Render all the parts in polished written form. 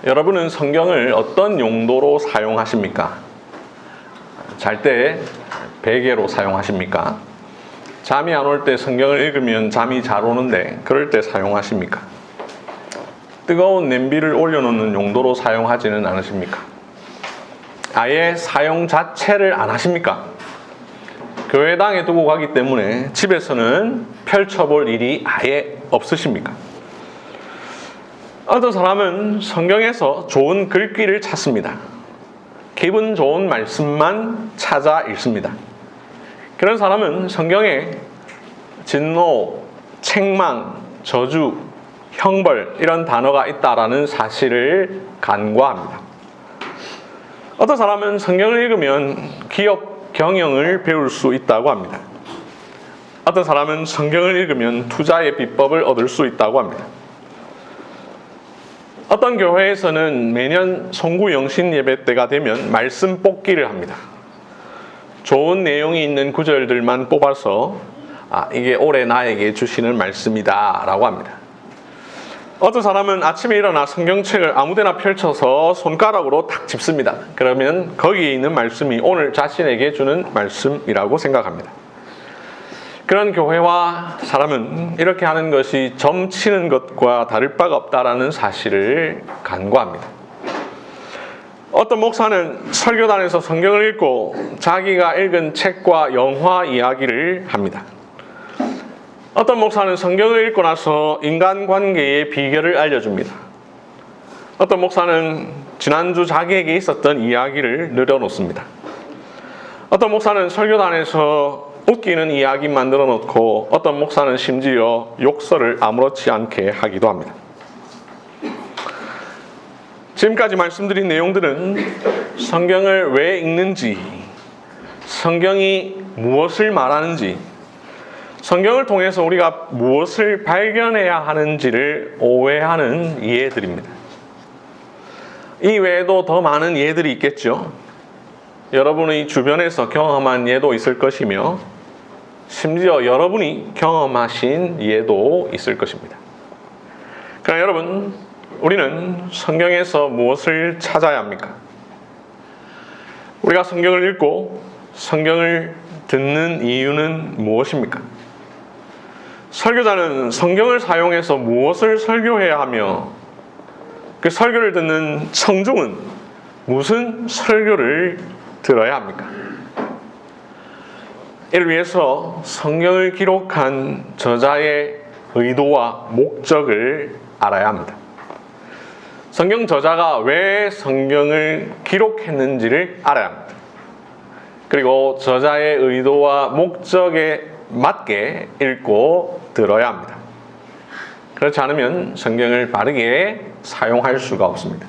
여러분은 성경을 어떤 용도로 사용하십니까? 잘 때 베개로 사용하십니까? 잠이 안 올 때 성경을 읽으면 잠이 잘 오는데 그럴 때 사용하십니까? 뜨거운 냄비를 올려놓는 용도로 사용하지는 않으십니까? 아예 사용 자체를 안 하십니까? 교회당에 두고 가기 때문에 집에서는 펼쳐볼 일이 아예 없으십니까? 어떤 사람은 성경에서 좋은 글귀를 찾습니다. 기분 좋은 말씀만 찾아 읽습니다. 그런 사람은 성경에 진노, 책망, 저주, 형벌 이런 단어가 있다라는 사실을 간과합니다. 어떤 사람은 성경을 읽으면 기업 경영을 배울 수 있다고 합니다. 어떤 사람은 성경을 읽으면 투자의 비법을 얻을 수 있다고 합니다. 어떤 교회에서는 매년 송구영신 예배 때가 되면 말씀 뽑기를 합니다. 좋은 내용이 있는 구절들만 뽑아서 이게 올해 나에게 주시는 말씀이다 라고 합니다. 어떤 사람은 아침에 일어나 성경책을 아무데나 펼쳐서 손가락으로 탁 짚습니다. 그러면 거기에 있는 말씀이 오늘 자신에게 주는 말씀이라고 생각합니다. 그런 교회와 사람은 이렇게 하는 것이 점치는 것과 다를 바가 없다라는 사실을 간과합니다. 어떤 목사는 설교단에서 성경을 읽고 자기가 읽은 책과 영화 이야기를 합니다. 어떤 목사는 성경을 읽고 나서 인간관계의 비결을 알려줍니다. 어떤 목사는 지난주 자기에게 있었던 이야기를 늘어놓습니다. 어떤 목사는 설교단에서 웃기는 이야기 만들어 놓고 어떤 목사는 심지어 욕설을 아무렇지 않게 하기도 합니다. 지금까지 말씀드린 내용들은 성경을 왜 읽는지, 성경이 무엇을 말하는지, 성경을 통해서 우리가 무엇을 발견해야 하는지를 오해하는 예들입니다. 이 외에도 더 많은 예들이 있겠죠. 여러분의 주변에서 경험한 예도 있을 것이며 심지어 여러분이 경험하신 예도 있을 것입니다. 그러나 여러분, 우리는 성경에서 무엇을 찾아야 합니까? 우리가 성경을 읽고 성경을 듣는 이유는 무엇입니까? 설교자는 성경을 사용해서 무엇을 설교해야 하며 그 설교를 듣는 청중은 무슨 설교를 들어야 합니까? 이를 위해서 성경을 기록한 저자의 의도와 목적을 알아야 합니다. 성경 저자가 왜 성경을 기록했는지를 알아야 합니다. 그리고 저자의 의도와 목적에 맞게 읽고 들어야 합니다. 그렇지 않으면 성경을 바르게 사용할 수가 없습니다.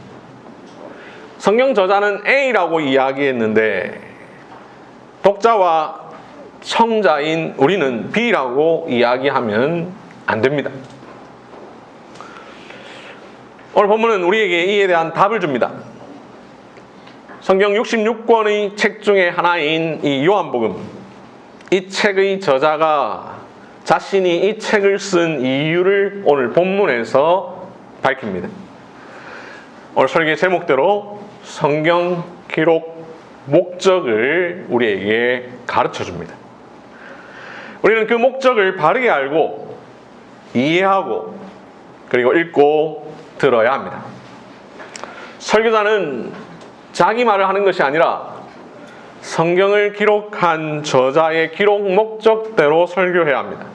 성경 저자는 A라고 이야기했는데 독자와 청자인 우리는 B라고 이야기하면 안 됩니다. 오늘 본문은 우리에게 이에 대한 답을 줍니다. 성경 66권의 책 중에 하나인 이 요한복음, 이 책의 저자가 자신이 이 책을 쓴 이유를 오늘 본문에서 밝힙니다. 오늘 설계 제목대로 성경 기록 목적을 우리에게 가르쳐 줍니다. 우리는 그 목적을 바르게 알고 이해하고 그리고 읽고 들어야 합니다. 설교자는 자기 말을 하는 것이 아니라 성경을 기록한 저자의 기록 목적대로 설교해야 합니다.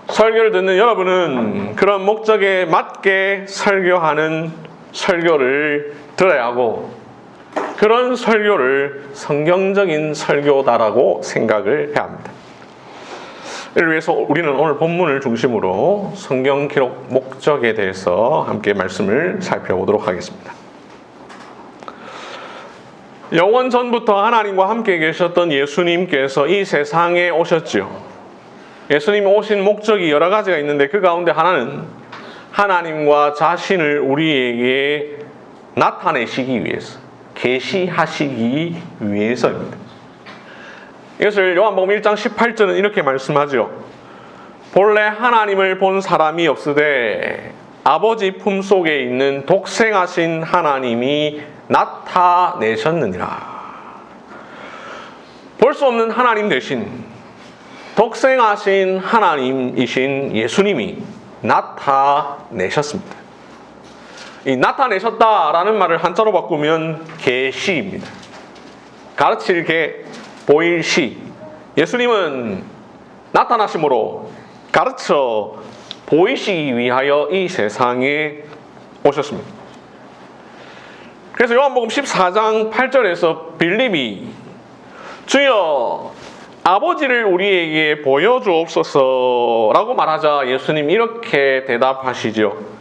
설교를 듣는 여러분은 그런 목적에 맞게 설교하는 설교를 들어야 하고 그런 설교를 성경적인 설교다라고 생각을 해야 합니다. 이를 위해서 우리는 오늘 본문을 중심으로 성경 기록 목적에 대해서 함께 말씀을 살펴보도록 하겠습니다. 영원 전부터 하나님과 함께 계셨던 예수님께서 이 세상에 오셨지요. 예수님이 오신 목적이 여러 가지가 있는데 그 가운데 하나는 하나님과 자신을 우리에게 나타내시기 위해서, 계시하시기 위해서입니다. 이것을 요한복음 1장 18절은 이렇게 말씀하죠. 본래 하나님을 본 사람이 없으되 아버지 품속에 있는 독생하신 하나님이 나타내셨느니라. 볼 수 없는 하나님 대신 독생하신 하나님이신 예수님이 나타내셨습니다. 이 나타내셨다라는 말을 한자로 바꾸면 계시입니다. 가르칠 계, 보일 시. 예수님은 나타나심으로 가르쳐 보이시기 위하여 이 세상에 오셨습니다. 그래서 요한복음 14장 8절에서 빌립이 주여 아버지를 우리에게 보여주옵소서라고 말하자 예수님 이렇게 대답하시죠.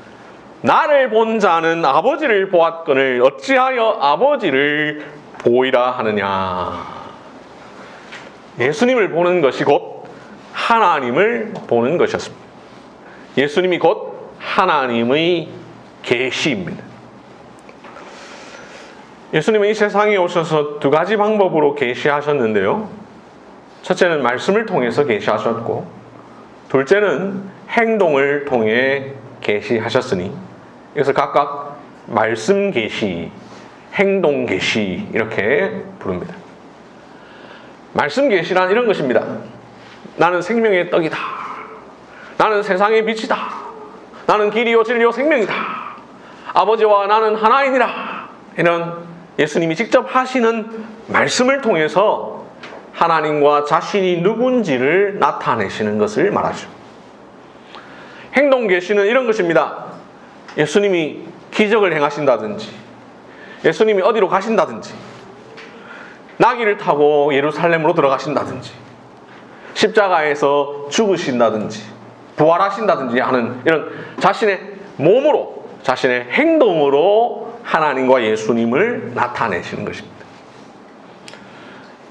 나를 본 자는 아버지를 보았거늘 어찌하여 아버지를 보이라 하느냐. 예수님을 보는 것이 곧 하나님을 보는 것이었습니다. 예수님이 곧 하나님의 계시입니다. 예수님은 이 세상에 오셔서 두 가지 방법으로 계시하셨는데요. 첫째는 말씀을 통해서 계시하셨고, 둘째는 행동을 통해 계시하셨으니 이것을 각각 말씀 계시, 행동 계시 이렇게 부릅니다. 말씀 계시란 이런 것입니다. 나는 생명의 떡이다. 나는 세상의 빛이다. 나는 길이요 진리요 생명이다. 아버지와 나는 하나이니라. 이런 예수님이 직접 하시는 말씀을 통해서 하나님과 자신이 누군지를 나타내시는 것을 말하죠. 행동 계시는 이런 것입니다. 예수님이 기적을 행하신다든지, 예수님이 어디로 가신다든지, 나귀를 타고 예루살렘으로 들어가신다든지, 십자가에서 죽으신다든지, 부활하신다든지 하는 이런 자신의 몸으로, 자신의 행동으로 하나님과 예수님을 나타내시는 것입니다.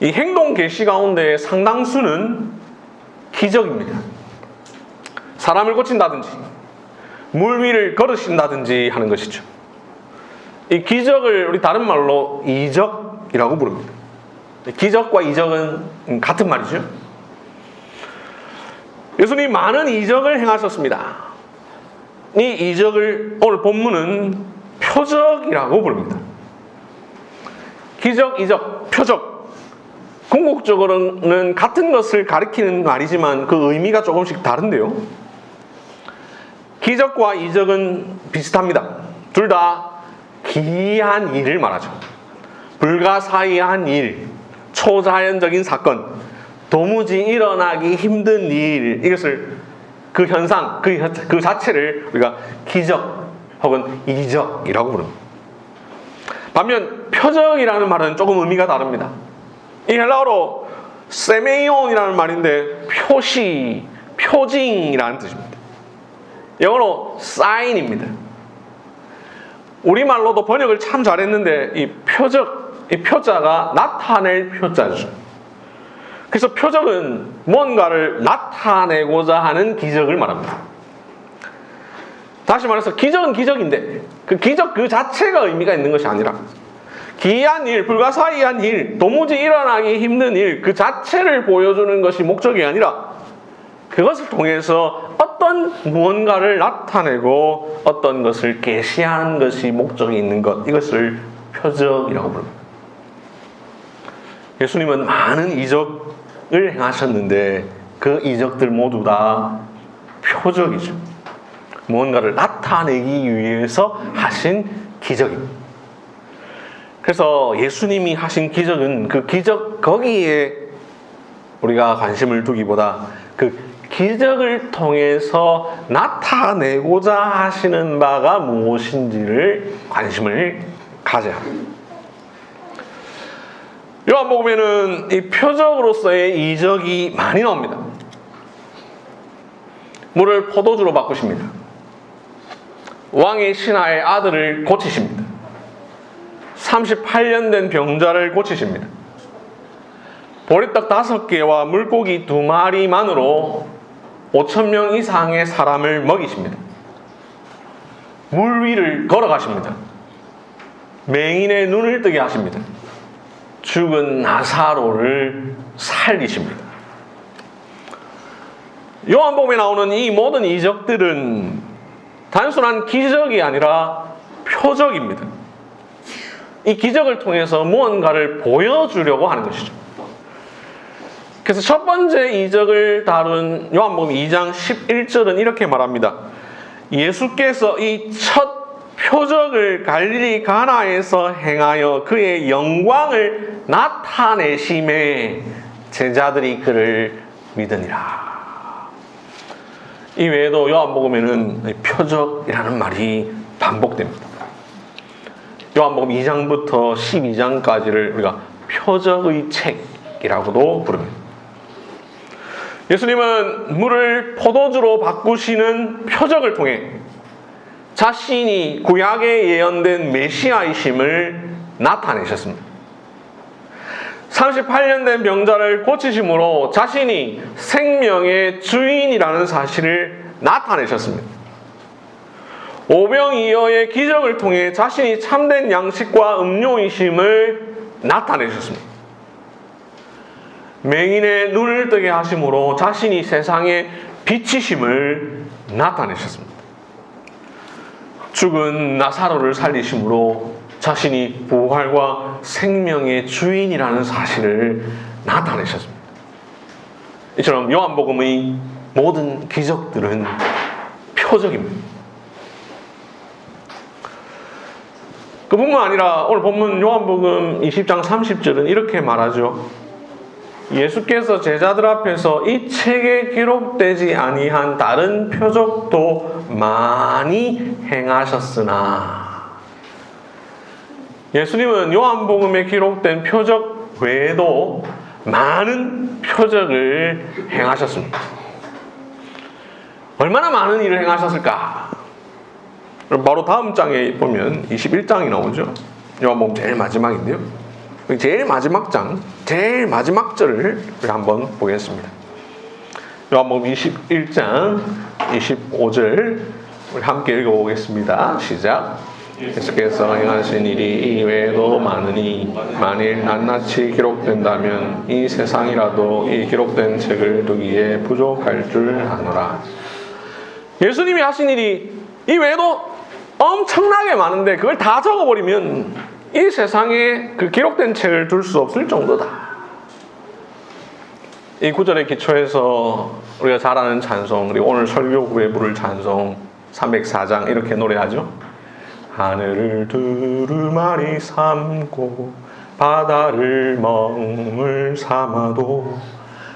이 행동 계시 가운데 상당수는 기적입니다. 사람을 고친다든지 물 위를 걸으신다든지 하는 것이죠. 이 기적을 우리 다른 말로 이적이라고 부릅니다. 기적과 이적은 같은 말이죠. 예수님이 많은 이적을 행하셨습니다. 이 이적을 오늘 본문은 표적이라고 부릅니다. 기적, 이적, 표적. 궁극적으로는 같은 것을 가리키는 말이지만 그 의미가 조금씩 다른데요. 기적과 이적은 비슷합니다. 둘 다 기이한 일을 말하죠. 불가사의한 일, 초자연적인 사건, 도무지 일어나기 힘든 일, 이것을 그 현상, 그 자체를 우리가 기적 혹은 이적이라고 부릅니다. 반면 표적이라는 말은 조금 의미가 다릅니다. 이 헬라어로 세메이온이라는 말인데 표시, 표징이라는 뜻입니다. 영어로 sign입니다. 우리말로도 번역을 참 잘했는데 이 표적, 이 표자가 나타낼 표자죠. 그래서 표적은 뭔가를 나타내고자 하는 기적을 말합니다. 다시 말해서 기적은 기적인데 그 기적 그 자체가 의미가 있는 것이 아니라 기이한 일, 불가사의한 일, 도무지 일어나기 힘든 일 그 자체를 보여주는 것이 목적이 아니라 그것을 통해서 어떤 무언가를 나타내고 어떤 것을 계시하는 것이 목적이 있는 것, 이것을 표적이라고 부릅니다. 예수님은 많은 이적을 행하셨는데 그 이적들 모두 다 표적이죠. 무언가를 나타내기 위해서 하신 기적입니다. 그래서 예수님이 하신 기적은 그 기적 거기에 우리가 관심을 두기보다 그 기적을 통해서 나타내고자 하시는 바가 무엇인지를 관심을 가져야 합니다. 요한복음에는 이 표적으로서의 이적이 많이 나옵니다. 물을 포도주로 바꾸십니다. 왕의 신하의 아들을 고치십니다. 38년 된 병자를 고치십니다. 보리떡 5개와 물고기 2마리만으로 5,000명 이상의 사람을 먹이십니다. 물 위를 걸어가십니다. 맹인의 눈을 뜨게 하십니다. 죽은 나사로를 살리십니다. 요한복음에 나오는 이 모든 이적들은 단순한 기적이 아니라 표적입니다. 이 기적을 통해서 무언가를 보여주려고 하는 것이죠. 그래서 첫 번째 이적을 다룬 요한복음 2장 11절은 이렇게 말합니다. 예수께서 이 첫 표적을 갈릴리 가나에서 행하여 그의 영광을 나타내심에 제자들이 그를 믿으니라. 이 외에도 요한복음에는 표적이라는 말이 반복됩니다. 요한복음 2장부터 12장까지를 우리가 표적의 책이라고도 부릅니다. 예수님은 물을 포도주로 바꾸시는 표적을 통해 자신이 구약에 예언된 메시아이심을 나타내셨습니다. 38년 된 병자를 고치심으로 자신이 생명의 주인이라는 사실을 나타내셨습니다. 오병이어의 기적을 통해 자신이 참된 양식과 음료이심을 나타내셨습니다. 맹인의 눈을 뜨게 하심으로 자신이 세상의 빛이심을 나타내셨습니다. 죽은 나사로를 살리심으로 자신이 부활과 생명의 주인이라는 사실을 나타내셨습니다. 이처럼 요한복음의 모든 기적들은 표적입니다. 그뿐만 아니라 오늘 본문 요한복음 20장 30절은 이렇게 말하죠. 예수께서 제자들 앞에서 이 책에 기록되지 아니한 다른 표적도 많이 행하셨으나, 예수님은 요한복음에 기록된 표적 외에도 많은 표적을 행하셨습니다. 얼마나 많은 일을 행하셨을까? 바로 다음 장에 보면 21장이 나오죠. 요한복음 제일 마지막인데요. 제일 마지막 장, 제일 마지막 절을 한번 보겠습니다. 요한복음 21장 25절 우리 함께 읽어보겠습니다. 시작. 예수께서 행하신 일이 이외에도 많으니 만일 낱낱이 기록된다면 이 세상이라도 이 기록된 책을 두기에 부족할 줄 아노라. 예수님이 하신 일이 이외에도 엄청나게 많은데 그걸 다 적어버리면 이 세상에 그 기록된 책을 둘 수 없을 정도다. 이 구절의 기초에서 우리가 잘 아는 찬송, 그리고 오늘 설교 후에 부를 찬송 304장 이렇게 노래하죠. 하늘을 두루마리 삼고 바다를 멍을 삼아도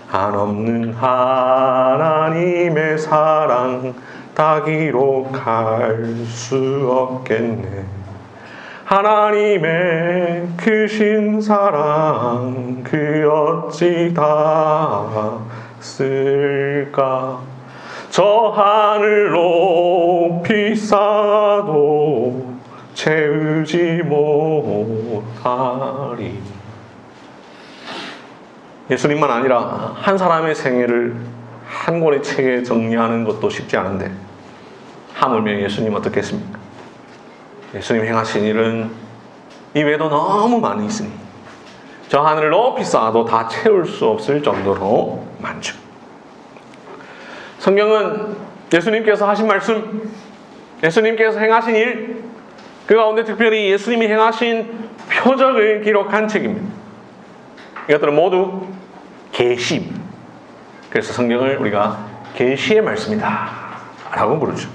한없는 하나님의 사랑 다 기록할 수 없겠네. 하나님의 크신 사랑 그 어찌 다 쓸까. 저 하늘 높이 쌓아도 채우지 못하리. 예수님만 아니라 한 사람의 생애를 한 권의 책에 정리하는 것도 쉽지 않은데 하물며 예수님 어떻겠습니까? 예수님 행하신 일은 이외에도 너무 많이 있으니 저 하늘을 높이 쌓아도 다 채울 수 없을 정도로 많죠. 성경은 예수님께서 하신 말씀, 예수님께서 행하신 일, 그 가운데 특별히 예수님이 행하신 표적을 기록한 책입니다. 이것들은 모두 계시입니다. 그래서 성경을 우리가 계시의 말씀이다 라고 부르죠.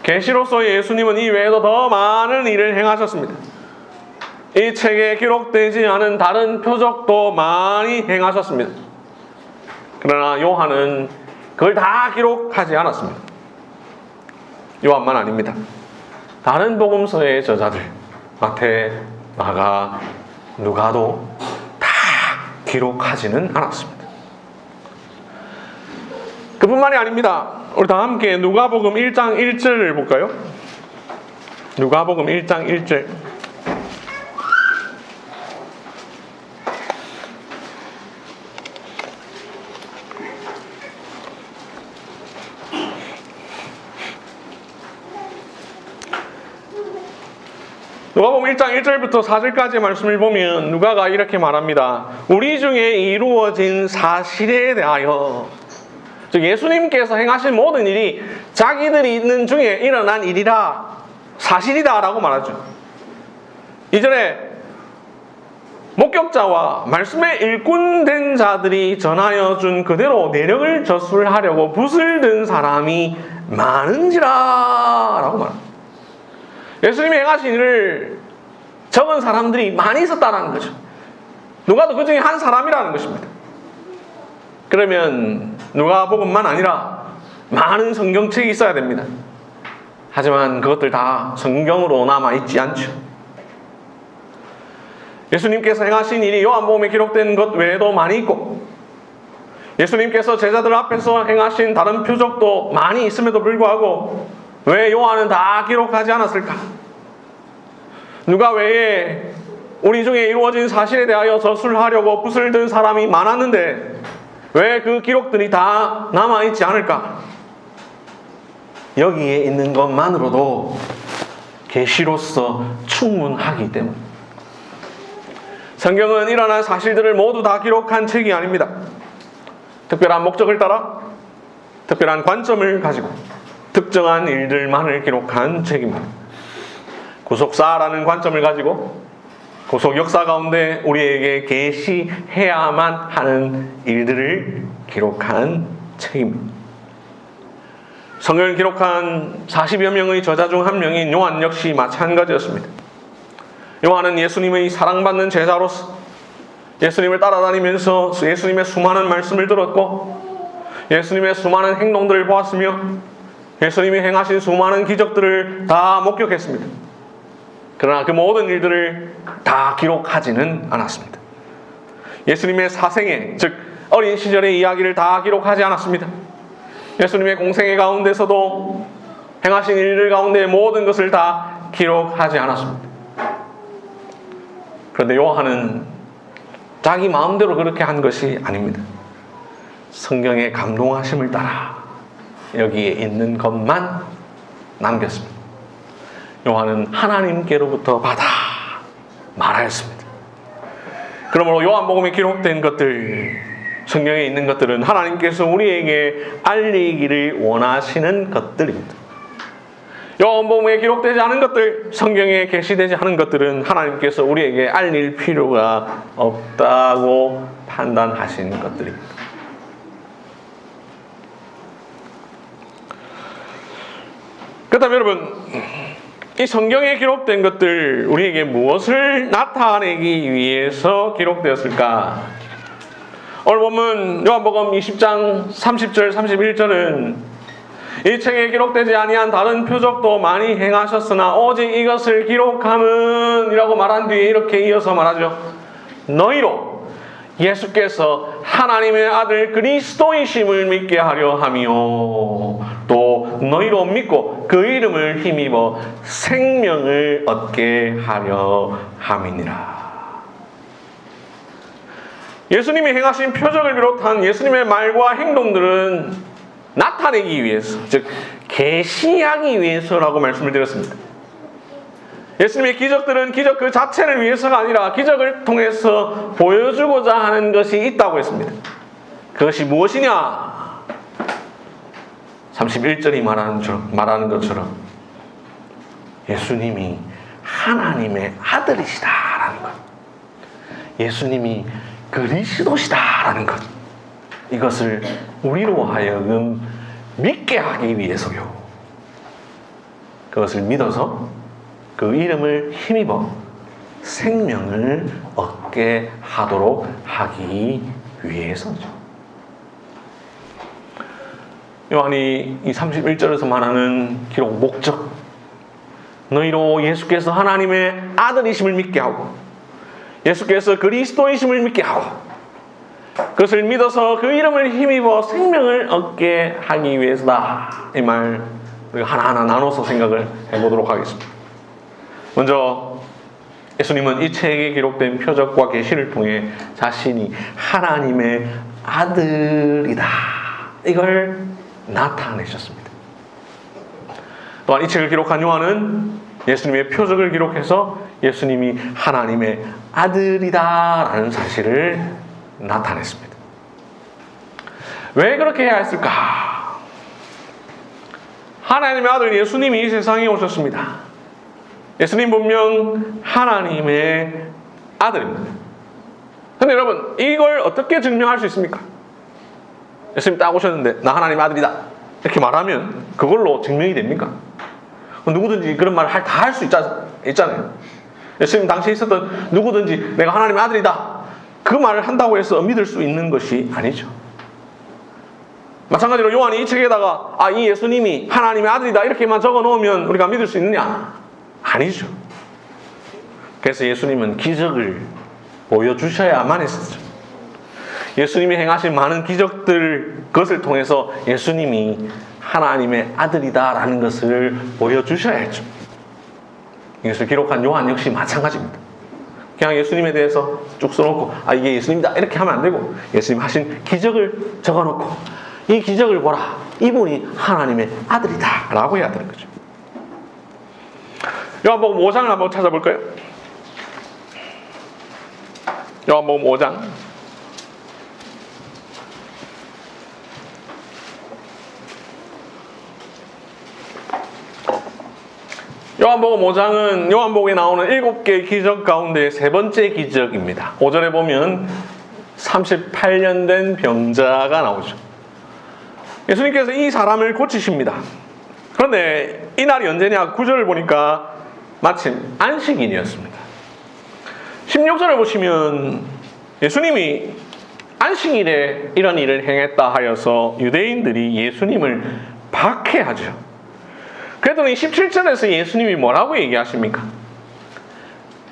계시로서의 예수님은 이 외에도 더 많은 일을 행하셨습니다. 이 책에 기록되지 않은 다른 표적도 많이 행하셨습니다. 그러나 요한은 그걸 다 기록하지 않았습니다. 요한만 아닙니다. 다른 복음서의 저자들 마태, 마가, 누가도 다 기록하지는 않았습니다. 그뿐만이 아닙니다. 우리 다 함께 누가복음 1장 1절을 볼까요? 누가복음 1장 1절. 누가복음 1장 1절부터 4절까지의 말씀을 보면 누가가 이렇게 말합니다. 우리 중에 이루어진 사실에 대하여, 즉 예수님께서 행하신 모든 일이 자기들이 있는 중에 일어난 일이라 사실이다라고 말하죠. 이전에 목격자와 말씀에 일꾼된 자들이 전하여 준 그대로 내력을 저술하려고 붓을 든 사람이 많은지라 라고 말합니다. 예수님이 행하신 일을 적은 사람들이 많이 있었다는 거죠. 누가도 그 중에 한 사람이라는 것입니다. 그러면 누가복음만 아니라 많은 성경책이 있어야 됩니다. 하지만 그것들 다 성경으로 남아있지 않죠. 예수님께서 행하신 일이 요한복음에 기록된 것 외에도 많이 있고, 예수님께서 제자들 앞에서 행하신 다른 표적도 많이 있음에도 불구하고 왜 요한은 다 기록하지 않았을까? 누가 외에 우리 중에 이루어진 사실에 대하여 저술하려고 붓을 든 사람이 많았는데 왜 그 기록들이 다 남아있지 않을까? 여기에 있는 것만으로도 계시로서 충분하기 때문에. 성경은 일어난 사실들을 모두 다 기록한 책이 아닙니다. 특별한 목적을 따라 특별한 관점을 가지고 특정한 일들만을 기록한 책입니다. 구속사라는 관점을 가지고 구속 역사 가운데 우리에게 계시해야만 하는 일들을 기록한 책입니다. 성경을 기록한 40여 명의 저자 중 한 명인 요한 역시 마찬가지였습니다. 요한은 예수님의 사랑받는 제자로서 예수님을 따라다니면서 예수님의 수많은 말씀을 들었고 예수님의 수많은 행동들을 보았으며 예수님이 행하신 수많은 기적들을 다 목격했습니다. 그러나 그 모든 일들을 다 기록하지는 않았습니다. 예수님의 사생애, 즉 어린 시절의 이야기를 다 기록하지 않았습니다. 예수님의 공생애 가운데서도 행하신 일들 가운데 모든 것을 다 기록하지 않았습니다. 그런데 요한은 자기 마음대로 그렇게 한 것이 아닙니다. 성경의 감동하심을 따라 여기에 있는 것만 남겼습니다. 요한은 하나님께로부터 받아 말하였습니다. 그러므로 요한복음에 기록된 것들, 성경에 있는 것들은 하나님께서 우리에게 알리기를 원하시는 것들입니다. 요한복음에 기록되지 않은 것들, 성경에 계시되지 않은 것들은 하나님께서 우리에게 알릴 필요가 없다고 판단하신 것들입니다. 그렇다면 여러분, 이 성경에 기록된 것들 우리에게 무엇을 나타내기 위해서 기록되었을까? 오늘 보면 요한복음 20장 30절 31절은 이 책에 기록되지 아니한 다른 표적도 많이 행하셨으나 오직 이것을 기록함은 이라고 말한 뒤에 이렇게 이어서 말하죠. 너희로 예수께서 하나님의 아들 그리스도이심을 믿게 하려 하며 또 너희로 믿고 그 이름을 힘입어 생명을 얻게 하려 함이니라. 예수님이 행하신 표적을 비롯한 예수님의 말과 행동들은 나타내기 위해서, 즉 계시하기 위해서라고 말씀을 드렸습니다. 예수님의 기적들은 기적 그 자체를 위해서가 아니라 기적을 통해서 보여주고자 하는 것이 있다고 했습니다. 그것이 무엇이냐? 31절이 말하는 것처럼 예수님이 하나님의 아들이시다라는 것, 예수님이 그리스도시다라는 것, 이것을 우리로 하여금 믿게 하기 위해서요. 그것을 믿어서 그 이름을 힘입어 생명을 얻게 하도록 하기 위해서죠. 요한이 이 31절에서 말하는 기록 목적, 너희로 예수께서 하나님의 아들이심을 믿게 하고 예수께서 그리스도이심을 믿게 하고 그것을 믿어서 그 이름을 힘입어 생명을 얻게 하기 위해서다. 이 말 우리가 하나하나 나눠서 생각을 해보도록 하겠습니다. 먼저 예수님은 이 책에 기록된 표적과 계시를 통해 자신이 하나님의 아들이다, 이걸 나타내셨습니다. 또한 이 책을 기록한 요한은 예수님의 표적을 기록해서 예수님이 하나님의 아들이다라는 사실을 나타냈습니다. 왜 그렇게 해야 했을까? 하나님의 아들 예수님이 이 세상에 오셨습니다. 예수님 분명 하나님의 아들입니다. 근데 여러분, 이걸 어떻게 증명할 수 있습니까? 예수님 딱 오셨는데 나 하나님의 아들이다 이렇게 말하면 그걸로 증명이 됩니까? 누구든지 그런 말을 다 할 수 있잖아요. 예수님 당시에 있었던 누구든지 내가 하나님의 아들이다 그 말을 한다고 해서 믿을 수 있는 것이 아니죠. 마찬가지로 요한이 이 책에다가 이 예수님이 하나님의 아들이다 이렇게만 적어 놓으면 우리가 믿을 수 있느냐? 아니죠. 그래서 예수님은 기적을 보여주셔야만 했었죠. 예수님이 행하신 많은 기적들 그것을 통해서 예수님이 하나님의 아들이다라는 것을 보여주셔야 했죠. 이것을 기록한 요한 역시 마찬가지입니다. 그냥 예수님에 대해서 쭉 써놓고 이게 예수님이다 이렇게 하면 안 되고 예수님 하신 기적을 적어놓고 이 기적을 보라 이분이 하나님의 아들이다 라고 해야 되는 거죠. 요한복음 5장을 한번 찾아볼까요? 요한복음 5장 요한복음 5장은 요한복음에 나오는 7개의 기적 가운데 세 번째 기적입니다. 5절에 보면 38년 된 병자가 나오죠. 예수님께서 이 사람을 고치십니다. 그런데 이날이 언제냐? 9절을 보니까 마침 안식일이었습니다. 16절을 보시면 예수님이 안식일에 이런 일을 행했다 하여서 유대인들이 예수님을 박해하죠. 그랬더니 17절에서 예수님이 뭐라고 얘기하십니까?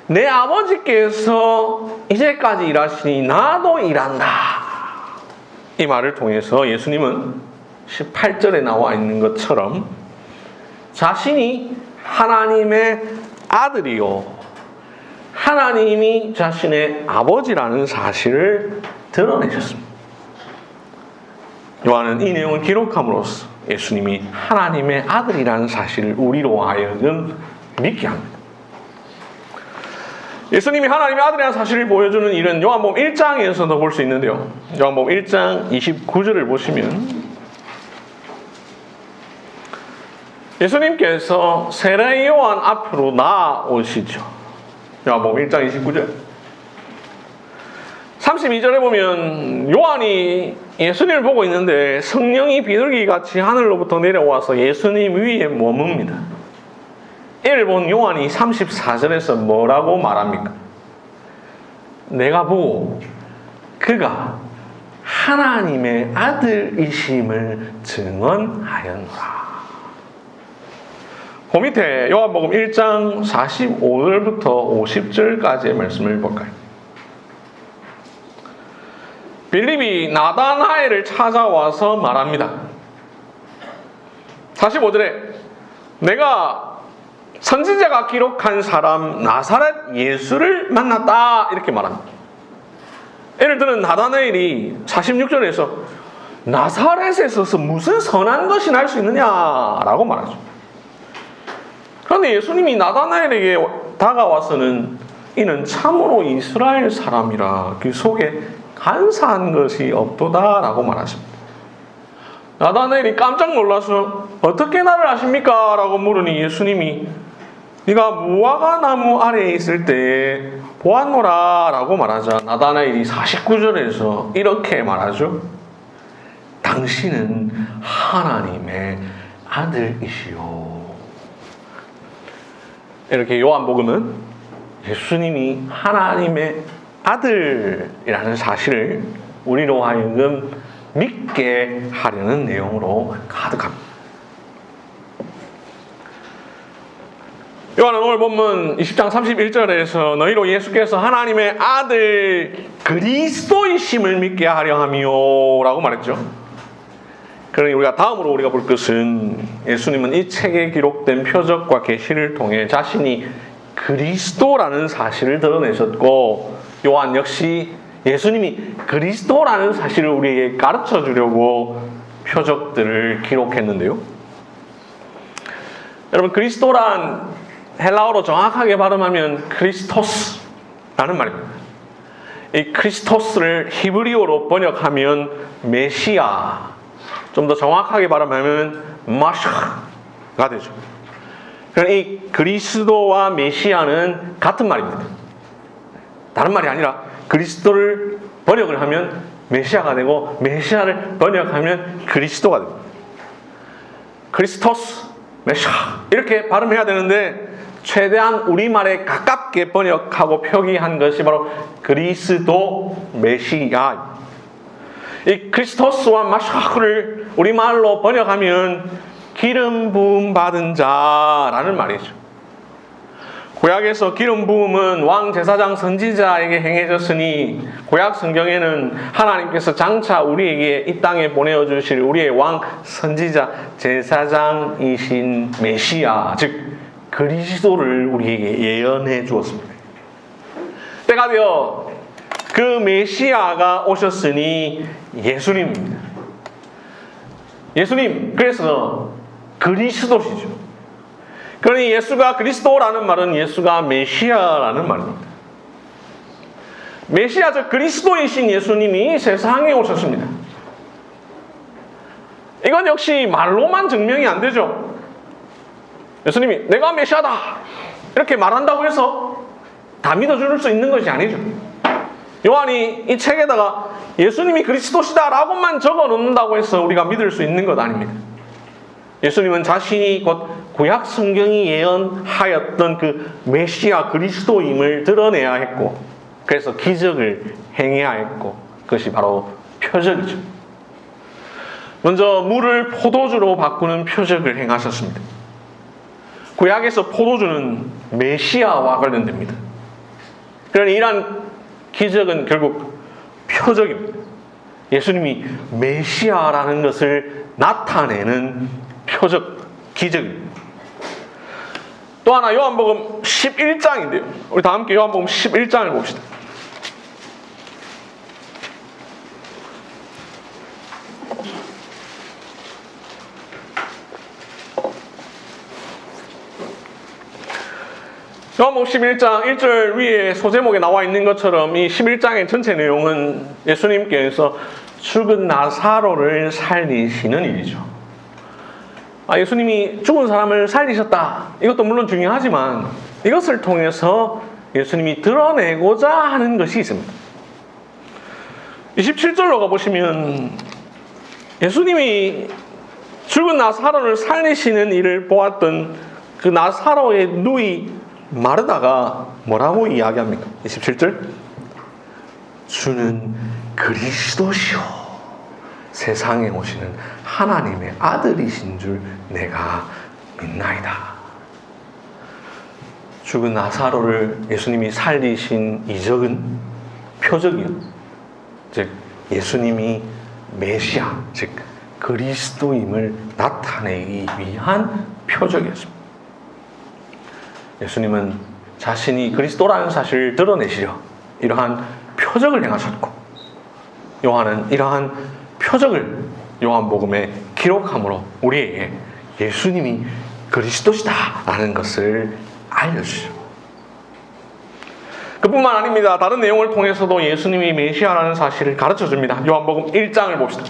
내 아버지께서 이제까지 일하시니 나도 일한다. 이 말을 통해서 예수님은 18절에 나와 있는 것처럼 자신이 하나님의 아들이요 하나님이 자신의 아버지라는 사실을 드러내셨습니다. 요한은 이 내용을 기록함으로써 예수님이 하나님의 아들이라는 사실을 우리로 하여금 믿게 합니다. 예수님이 하나님의 아들이라는 사실을 보여주는 일은 요한복음 1장에서도 볼 수 있는데요. 요한복음 1장 29절을 보시면 예수님께서 세례 요한 앞으로 나오시죠. 요한복음 1장 29절 32절에 보면 요한이 예수님을 보고 있는데 성령이 비둘기같이 하늘로부터 내려와서 예수님 위에 머뭅니다. 이를 본 요한이 34절에서 뭐라고 말합니까? 내가 보고 그가 하나님의 아들이심을 증언하였노라. 그 밑에 요한복음 1장 45절부터 50절까지의 말씀을 볼까요? 빌립이 나다나엘을 찾아와서 말합니다. 45절에 내가 선지자가 기록한 사람 나사렛 예수를 만났다 이렇게 말합니다. 예를 들은 나다나엘이 46절에서 나사렛에 있어서 무슨 선한 것이 날 수 있느냐라고 말하죠. 그런데 예수님이 나다나엘에게 다가와서는 이는 참으로 이스라엘 사람이라 그 속에 간사한 것이 없도다라고 말하십니다. 나다나엘이 깜짝 놀라서 어떻게 나를 아십니까? 라고 물으니 예수님이 네가 무화과 나무 아래에 있을 때 보았노라 라고 말하자 나다나엘이 49절에서 이렇게 말하죠. 당신은 하나님의 아들이시오. 이렇게 요한복음은 예수님이 하나님의 아들이라는 사실을 우리로 하여금 믿게 하려는 내용으로 가득합니다. 요한은 오늘 본문 20장 31절에서 너희로 예수께서 하나님의 아들 그리스도이심을 믿게 하려 함이요 라고 말했죠. 그러니 우리가 다음으로 우리가 볼 것은 예수님은 이 책에 기록된 표적과 계시를 통해 자신이 그리스도라는 사실을 드러내셨고 요한 역시 예수님이 그리스도라는 사실을 우리에게 가르쳐 주려고 표적들을 기록했는데요. 여러분 그리스도란 헬라어로 정확하게 발음하면 크리스토스라는 말입니다. 이 크리스토스를 히브리어로 번역하면 메시아, 좀 더 정확하게 발음하면 마샤가 되죠. 그러니까 이 그리스도와 메시아는 같은 말입니다. 다른 말이 아니라 그리스도를 번역을 하면 메시아가 되고 메시아를 번역하면 그리스도가 됩니다. 크리스토스, 메시아 이렇게 발음해야 되는데 최대한 우리말에 가깝게 번역하고 표기한 것이 바로 그리스도 메시아. 이 크리스토스와 마샤를 우리말로 번역하면 기름 부음 받은 자라는 말이죠. 구약에서 기름 부음은 왕 제사장 선지자에게 행해졌으니 구약 성경에는 하나님께서 장차 우리에게 이 땅에 보내어 주실 우리의 왕 선지자 제사장이신 메시아 즉 그리스도를 우리에게 예언해 주었습니다. 때가 되어 그 메시아가 오셨으니 예수님입니다. 예수님, 그래서 그리스도시죠. 그러니 예수가 그리스도라는 말은 예수가 메시아라는 말입니다. 메시아 즉 그리스도이신 예수님이 세상에 오셨습니다. 이건 역시 말로만 증명이 안 되죠. 예수님이 내가 메시아다 이렇게 말한다고 해서 다 믿어줄 수 있는 것이 아니죠. 요한이 이 책에다가 예수님이 그리스도시다 라고만 적어 놓는다고 해서 우리가 믿을 수 있는 것 아닙니다. 예수님은 자신이 곧 구약 성경이 예언하였던 그 메시아 그리스도임을 드러내야 했고 그래서 기적을 행해야 했고 그것이 바로 표적이죠. 먼저 물을 포도주로 바꾸는 표적을 행하셨습니다. 구약에서 포도주는 메시아와 관련됩니다. 그러니 이러한 기적은 결국 표적입니다. 예수님이 메시아라는 것을 나타내는 표적, 기적입니다. 또 하나 요한복음 11장인데요. 우리 다 함께 요한복음 11장을 봅시다. 요한복음 11장 1절 위에 소제목에 나와 있는 것처럼 이 11장의 전체 내용은 예수님께서 죽은 나사로를 살리시는 일이죠. 예수님이 죽은 사람을 살리셨다. 이것도 물론 중요하지만 이것을 통해서 예수님이 드러내고자 하는 것이 있습니다. 27절로 가보시면 예수님이 죽은 나사로를 살리시는 일을 보았던 그 나사로의 누이 마르다가 뭐라고 이야기합니까? 27절 주는 그리스도시요 세상에 오시는 하나님의 아들이신 줄 내가 믿나이다. 죽은 나사로를 예수님이 살리신 이적은 표적이요 즉 예수님이 메시아 즉 그리스도임을 나타내기 위한 표적이었습니다. 예수님은 자신이 그리스도라는 사실을 드러내시려 이러한 표적을 행하셨고 요한은 이러한 표적을 요한복음에 기록함으로 우리에게 예수님이 그리스도시다라는 것을 알려주죠. 그뿐만 아닙니다. 다른 내용을 통해서도 예수님이 메시아라는 사실을 가르쳐줍니다. 요한복음 1장을 봅시다.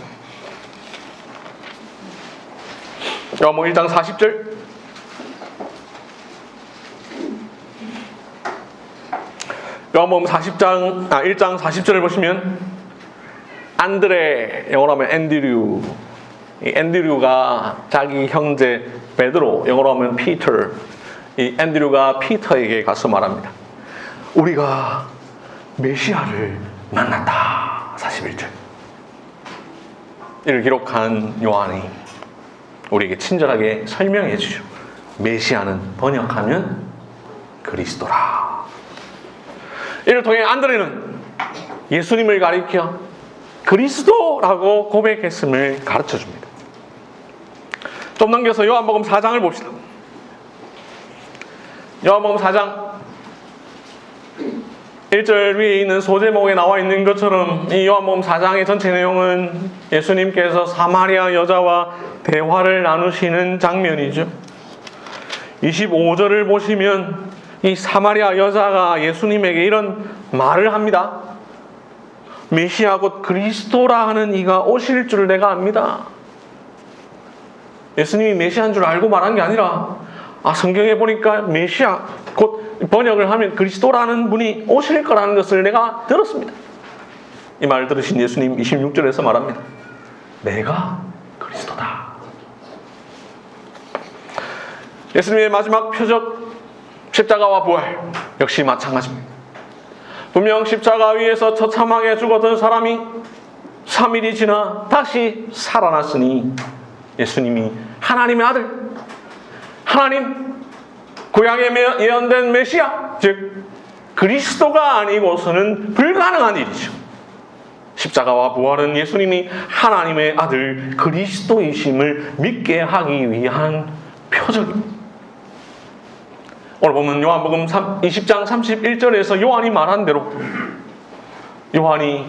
요한복음 1장 40절 요한복음 1장 40절을 보시면 안드레, 영어로 하면 앤드류, 이 앤드류가 자기 형제 베드로, 영어로 하면 피터, 이 앤드류가 피터에게 가서 말합니다. 우리가 메시아를 만났다. 41절. 이를 기록한 요한이 우리에게 친절하게 설명해 주죠. 메시아는 번역하면 그리스도라. 이를 통해 안드레는 예수님을 가리켜 그리스도라고 고백했음을 가르쳐줍니다. 좀 넘겨서 요한복음 4장을 봅시다. 요한복음 4장 1절 위에 있는 소제목에 나와 있는 것처럼 이 요한복음 4장의 전체 내용은 예수님께서 사마리아 여자와 대화를 나누시는 장면이죠. 25절을 보시면 이 사마리아 여자가 예수님에게 이런 말을 합니다. 메시아 곧 그리스도라 하는 이가 오실 줄 내가 압니다. 예수님이 메시아인 줄 알고 말한 게 아니라 성경에 보니까 메시아 곧 번역을 하면 그리스도라는 분이 오실 거라는 것을 내가 들었습니다. 이 말을 들으신 예수님 26절에서 말합니다. 내가 그리스도다. 예수님의 마지막 표적 십자가와 부활 역시 마찬가지입니다. 분명 십자가 위에서 처참하게 죽었던 사람이 3일이 지나 다시 살아났으니 예수님이 하나님의 아들, 하나님 구약에 예언된 메시아, 즉 그리스도가 아니고서는 불가능한 일이죠. 십자가와 부활은 예수님이 하나님의 아들 그리스도이심을 믿게 하기 위한 표적입니다. 오늘 보면 요한복음 20장 31절에서 요한이 말한 대로 요한이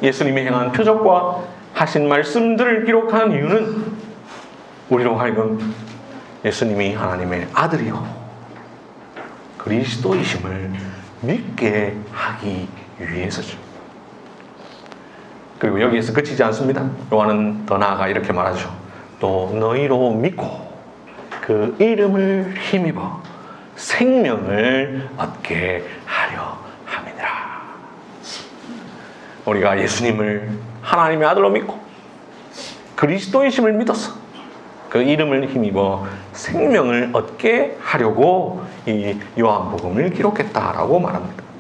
예수님이 행한 표적과 하신 말씀들을 기록한 이유는 우리로 하여금 예수님이 하나님의 아들이요 그리스도이심을 믿게 하기 위해서죠. 그리고 여기에서 그치지 않습니다. 요한은 더 나아가 이렇게 말하죠. 또 너희로 믿고 그 이름을 힘입어 생명을 얻게 하려 함이니라. 우리가 예수님을 하나님의 아들로 믿고 그리스도이심을 믿어서 그 이름을 힘입어 생명을 얻게 하려고 이 요한복음을 기록했다라고 말합니다.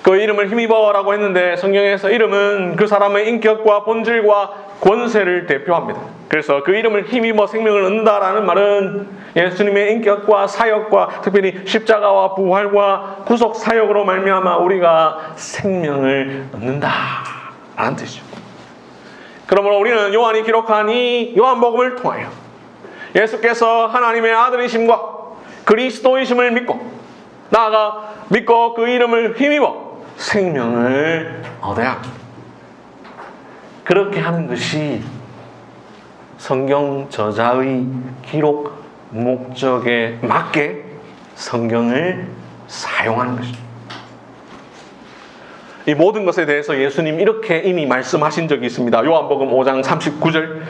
그 이름을 힘입어라고 했는데 성경에서 이름은 그 사람의 인격과 본질과 권세를 대표합니다. 그래서 그 이름을 힘입어 생명을 얻는다라는 말은 예수님의 인격과 사역과 특별히 십자가와 부활과 구속 사역으로 말미암아 우리가 생명을 얻는다라는 뜻이죠. 그러므로 우리는 요한이 기록한 이 요한복음을 통하여 예수께서 하나님의 아들이심과 그리스도이심을 믿고 나아가 믿고 그 이름을 힘입어 생명을 얻어야 합니다. 그렇게 하는 것이 성경 저자의 기록 목적에 맞게 성경을 사용하는 것입니다. 이 모든 것에 대해서 예수님 이렇게 이미 말씀하신 적이 있습니다. 요한복음 5장 39절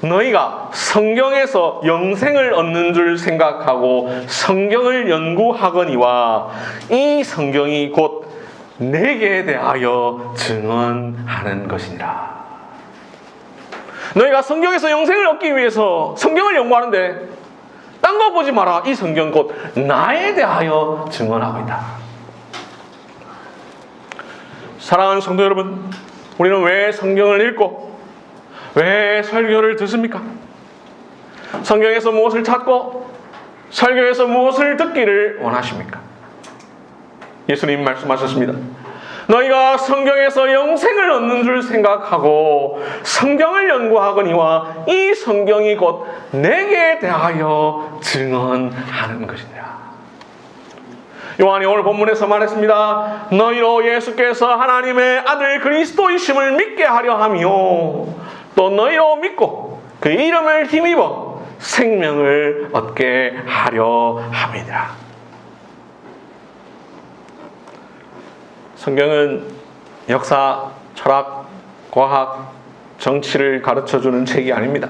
너희가 성경에서 영생을 얻는 줄 생각하고 성경을 연구하거니와 이 성경이 곧 내게 대하여 증언하는 것이니라. 너희가 성경에서 영생을 얻기 위해서 성경을 연구하는데 딴 거 보지 마라. 이 성경 곧 나에 대하여 증언하고 있다. 사랑하는 성도 여러분, 우리는 왜 성경을 읽고 왜 설교를 듣습니까? 성경에서 무엇을 찾고 설교에서 무엇을 듣기를 원하십니까? 예수님 말씀하셨습니다. 너희가 성경에서 영생을 얻는 줄 생각하고 성경을 연구하거니와 이 성경이 곧 내게 대하여 증언하는 것이니라. 요한이 오늘 본문에서 말했습니다. 너희로 예수께서 하나님의 아들 그리스도이심을 믿게 하려 하며 또 너희로 믿고 그 이름을 힘입어 생명을 얻게 하려 함이니라. 성경은 역사, 철학, 과학, 정치를 가르쳐주는 책이 아닙니다.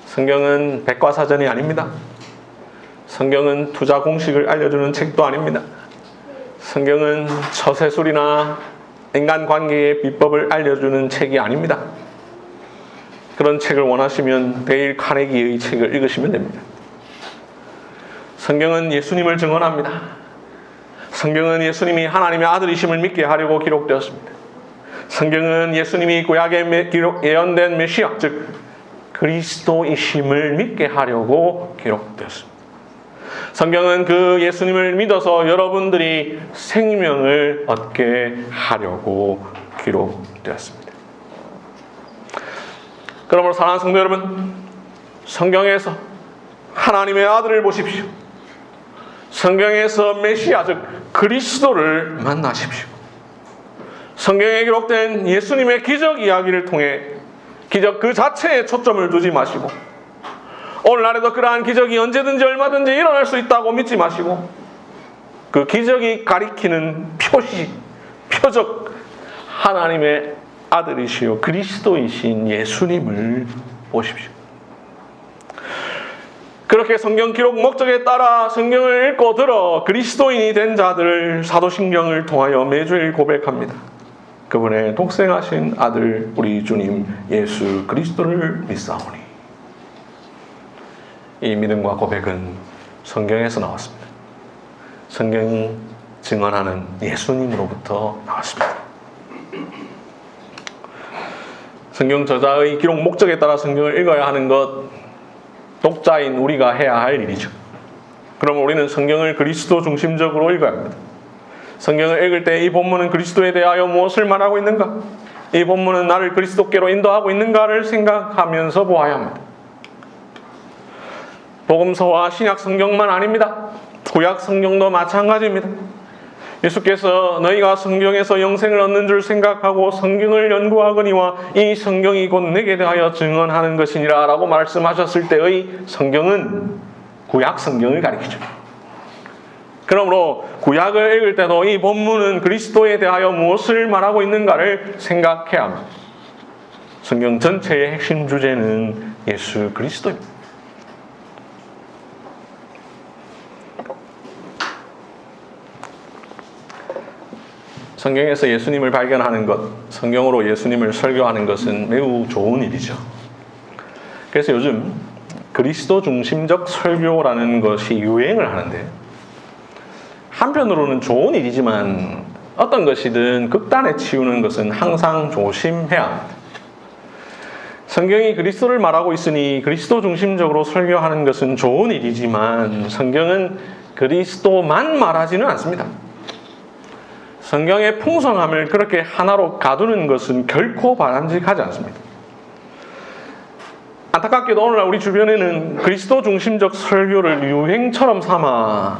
성경은 백과사전이 아닙니다. 성경은 투자 공식을 알려주는 책도 아닙니다. 성경은 처세술이나 인간관계의 비법을 알려주는 책이 아닙니다. 그런 책을 원하시면 데일 카네기의 책을 읽으시면 됩니다. 성경은 예수님을 증언합니다. 성경은 예수님이 하나님의 아들이심을 믿게 하려고 기록되었습니다. 성경은 예수님이 구약에 예언된 메시아, 즉 그리스도이심을 믿게 하려고 기록되었습니다. 성경은 그 예수님을 믿어서 여러분들이 생명을 얻게 하려고 기록되었습니다. 그러므로 사랑하는 성도 여러분, 성경에서 하나님의 아들을 보십시오. 성경에서 메시아 즉 그리스도를 만나십시오. 성경에 기록된 예수님의 기적 이야기를 통해 기적 그 자체에 초점을 두지 마시고 오늘날에도 그러한 기적이 언제든지 얼마든지 일어날 수 있다고 믿지 마시고 그 기적이 가리키는 표시, 표적, 하나님의 아들이시요 그리스도이신 예수님을 보십시오. 그렇게 성경 기록 목적에 따라 성경을 읽고 들어 그리스도인이 된 자들 사도신경을 통하여 매주일 고백합니다. 그분의 독생하신 아들 우리 주님 예수 그리스도를 믿사오니. 이 믿음과 고백은 성경에서 나왔습니다. 성경이 증언하는 예수님으로부터 나왔습니다. 성경 저자의 기록 목적에 따라 성경을 읽어야 하는 것, 독자인 우리가 해야 할 일이죠. 그럼 우리는 성경을 그리스도 중심적으로 읽어야 합니다. 성경을 읽을 때 이 본문은 그리스도에 대하여 무엇을 말하고 있는가? 이 본문은 나를 그리스도께로 인도하고 있는가를 생각하면서 보아야 합니다. 복음서와 신약 성경만 아닙니다. 구약 성경도 마찬가지입니다. 예수께서 너희가 성경에서 영생을 얻는 줄 생각하고 성경을 연구하거니와 이 성경이 곧 내게 대하여 증언하는 것이니라 라고 말씀하셨을 때의 성경은 구약 성경을 가리키죠. 그러므로 구약을 읽을 때도 이 본문은 그리스도에 대하여 무엇을 말하고 있는가를 생각해야 합니다. 성경 전체의 핵심 주제는 예수 그리스도입니다. 성경에서 예수님을 발견하는 것, 성경으로 예수님을 설교하는 것은 매우 좋은 일이죠. 그래서 요즘 그리스도 중심적 설교라는 것이 유행을 하는데, 한편으로는 좋은 일이지만 어떤 것이든 극단에 치우는 것은 항상 조심해야 합니다. 성경이 그리스도를 말하고 있으니 그리스도 중심적으로 설교하는 것은 좋은 일이지만 성경은 그리스도만 말하지는 않습니다. 성경의 풍성함을 그렇게 하나로 가두는 것은 결코 바람직하지 않습니다. 안타깝게도 오늘날 우리 주변에는 그리스도 중심적 설교를 유행처럼 삼아